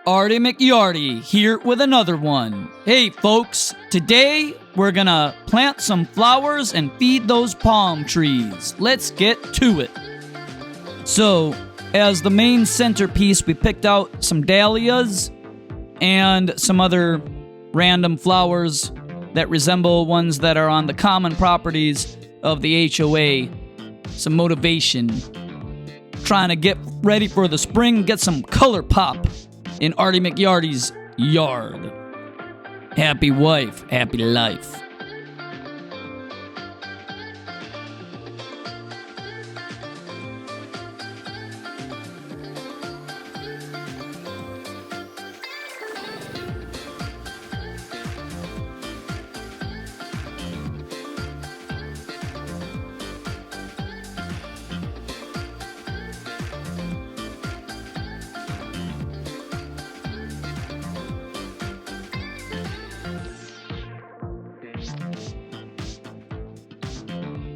Artie McYardie here with another one. Hey folks, today we're gonna plant some flowers and feed those palm trees. Let's get to it. So, as the main centerpiece, we picked out some dahlias and some other random flowers that resemble ones that are on the common properties of the HOA. Some motivation. Trying to get ready for the spring, get some color pop in Artie McYardie's yard. Happy wife, happy life.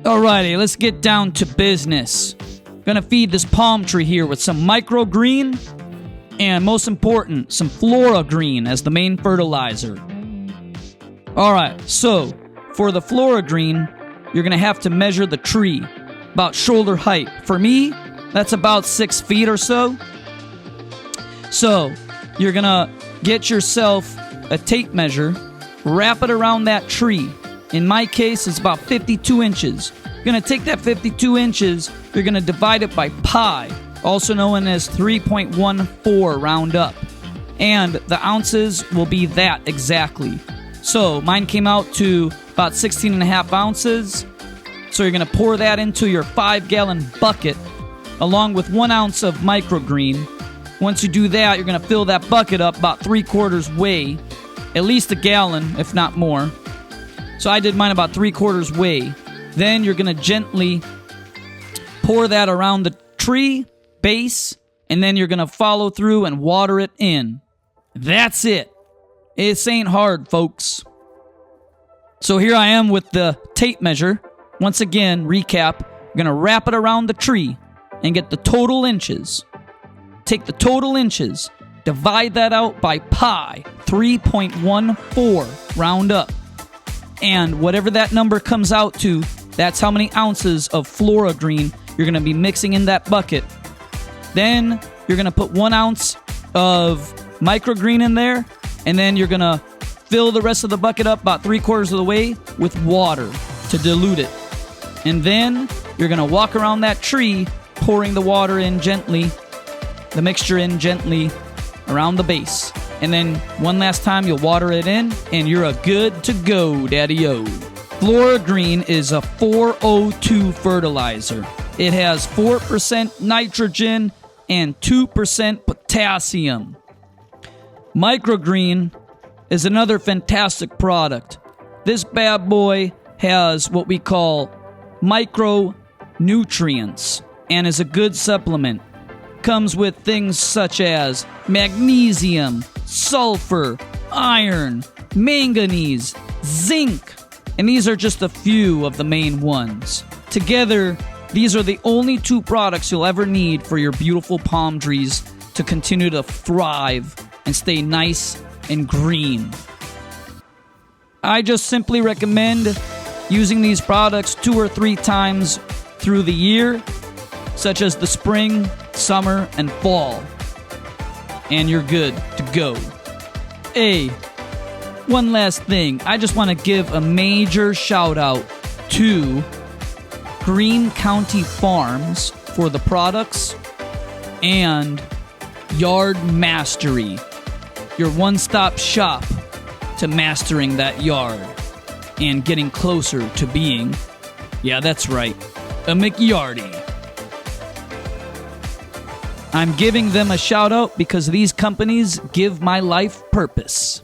Alrighty, let's get down to business. Gonna feed this palm tree here with some Micro Greene and, most important, some Flora Greene as the main fertilizer. Alright, so for the Flora Greene, you're gonna have to measure the tree about shoulder height. For me, that's about 6 feet or so. So you're gonna get yourself a tape measure, wrap it around that tree. In my case, it's about 52 inches. You're going to take that 52 inches, you're going to divide it by pi, also known as 3.14 round up. And the ounces will be that exactly. So mine came out to about 16 and a half ounces. So you're going to pour that into your 5-gallon bucket along with 1 ounce of Micro Greene. Once you do that, you're going to fill that bucket up about 3/4 way, at least a gallon, if not more. So I did mine about 3/4 way. Then you're going to gently pour that around the tree base, and then you're going to follow through and water it in. That's it. This ain't hard, folks. So here I am with the tape measure. Once again, recap. You're going to wrap it around the tree and get the total inches. Take the total inches, divide that out by pi, 3.14 round up. And whatever that number comes out to, that's how many ounces of Flora Greene you're going to be mixing in that bucket. Then you're going to put 1 ounce of Micro Greene in there, and then you're going to fill the rest of the bucket up about 3/4 of the way with water to dilute it. And then you're going to walk around that tree, pouring the water in gently, the mixture in gently around the base. And then one last time, you'll water it in, and you're a good to go, daddy-o. Flora Greene is a 402 fertilizer. It has 4% nitrogen and 2% potassium. Micro Greene is another fantastic product. This bad boy has what we call micronutrients and is a good supplement. Comes with things such as magnesium, sulfur, iron, manganese, zinc, and these are just a few of the main ones. Together, these are the only 2 products you'll ever need for your beautiful palm trees to continue to thrive and stay nice and green. I just simply recommend using these products 2 or 3 times through the year, such as the spring, summer, and fall. And you're good to go. Hey, one last thing. I just want to give a major shout out to Greene County Farms for the products and Yard Mastery, your one-stop shop to mastering that yard and getting closer to being, yeah, that's right, a McYardie. I'm giving them a shout out because these companies give my life purpose.